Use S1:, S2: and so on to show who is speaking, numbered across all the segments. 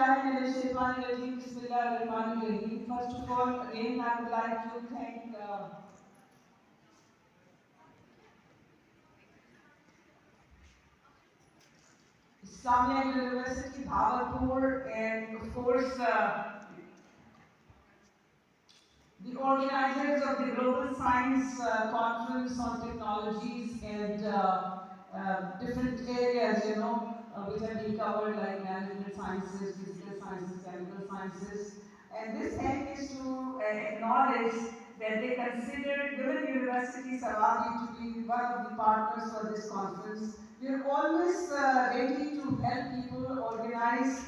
S1: Bismillahirrahmanirrahim. First of all, again, I would like to thank Islamia University, Bhavalpur, and of course, the organizers of the Global Science Conference on Technologies and different areas, which have been covered like management sciences, physical sciences, chemical sciences. And this aim is to acknowledge that they considered Women University Sarawak to be one of the partners for this conference. We are always ready to help people organize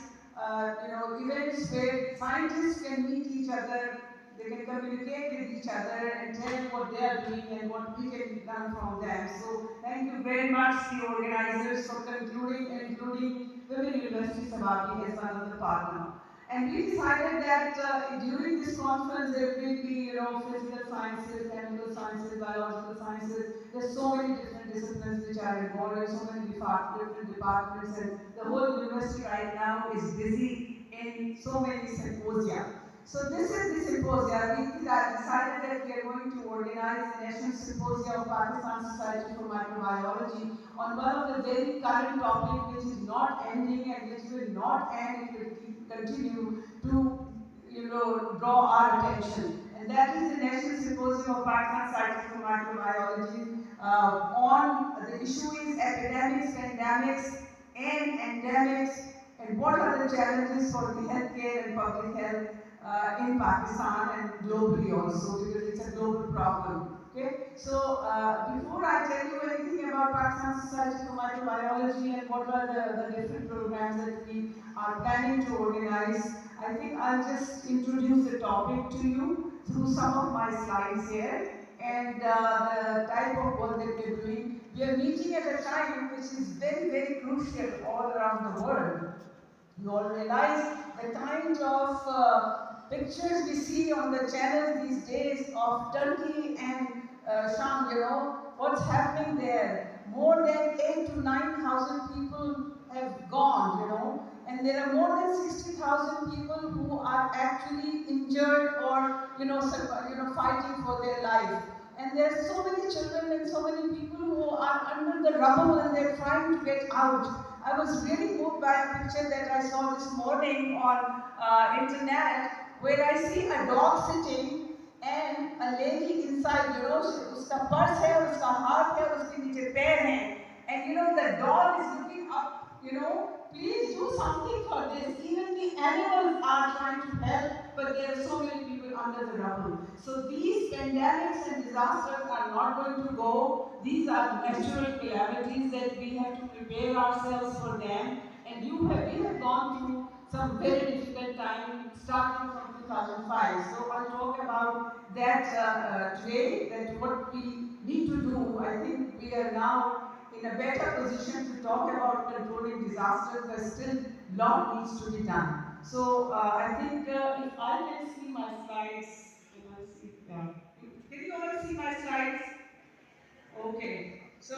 S1: events where scientists can meet each other, they can communicate with each other and tell what they are doing and what we can learn from them. So thank you very much, the organizers, for concluding and including Women University Sarawak as one of the partners. And we decided that during this conference there will be, physical sciences, chemical sciences, biological sciences. There's so many different disciplines which are involved, and so many different departments, and the whole university right now is busy in so many symposia. So this is the symposia. We decided that we are going to organize the National Symposia of Pakistan Society for Microbiology on one of the very current topic which is not ending and which will not end, it will continue to draw our attention. And that is the National Symposium of Pakistan Society for Microbiology on the issue is epidemics, pandemics, and endemics, and what are the challenges for the healthcare and public health in Pakistan and globally also, because it's a global problem. Okay, so before I tell you anything about Pakistan Society for Microbiology and what are the different programs that we are planning to organize, I think I'll just introduce the topic to you through some of my slides here and the type of work that we're doing. We are meeting at a time which is very, very crucial all around the world. You all realize the kind of pictures we see on the channels these days of Turkey and Sham, what's happening there. More than 8 to 9,000 people have gone, and there are more than 60,000 people who are actually injured or, fighting for their life. And there are so many children and so many people who are under the rubble and they're trying to get out. I was really moved by a picture that I saw this morning on internet where I see a dog sitting and a lady inside, उसका purse है और उसका हाथ है और उसके नीचे पैर हैं, and the dog is looking up, please do something for this. Even the animals are trying to help, but there are so many people under the rubble. So these pandemics and disasters are not going to go. These are natural calamities that we have to prepare ourselves for them. And we have gone through some very difficult time starting from 2005. So I'll talk about that today, that what we need to do. I think we are now in a better position to talk about controlling disasters, but still a lot needs to be done. So I think if I can see my slides, can you all see my slides? Okay, so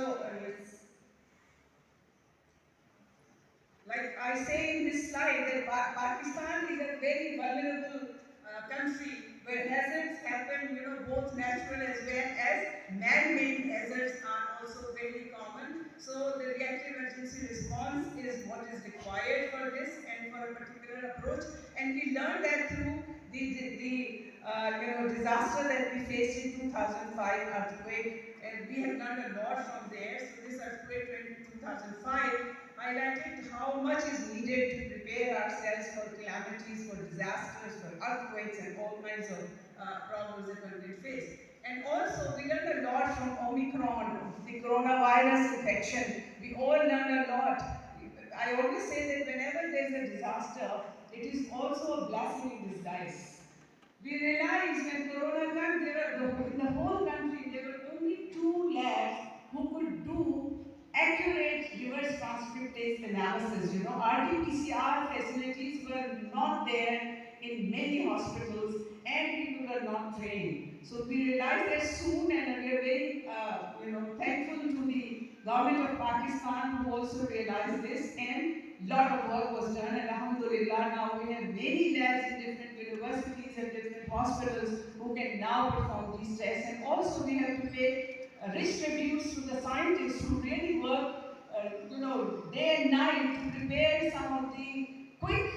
S1: like I say in this slide, that Pakistan is a very vulnerable country where hazards happen, both natural as well as man-made hazards are also very common. So the reactive emergency response is what is required for this and for a particular approach. And we learned that through the disaster that we faced in 2005 earthquake, and we have learned a lot from there. So this earthquake in 2005 highlighted how much is needed to prepare ourselves for calamities, for disasters, for earthquakes, and all kinds of problems that one will face. And also, we learned a lot from Omicron, the coronavirus infection. We all learned a lot. I always say that whenever there is a disaster, it is also a blessing in disguise. We realized when Corona came, in the whole country, there were only 2 labs who could do accurate reverse transcriptase analysis. RT-PCR facilities were not there in many hospitals and people were not trained. So we realized that soon, and we are very thankful to the government of Pakistan who also realized this, and lot of work was done, and alhamdulillah, now we have many labs in different universities and different hospitals who can now perform these tests. And also we have to pay rich tributes to the scientists who really work, day and night to prepare some of the quick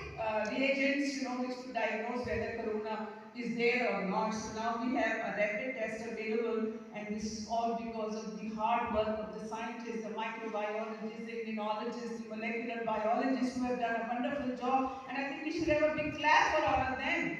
S1: reagents, which could diagnose whether corona is there or not. So now we have a rapid test available, and this is all because of the hard work of the scientists, the microbiologists, the immunologists, the molecular biologists who have done a wonderful job, and I think we should have a big clap for all of them.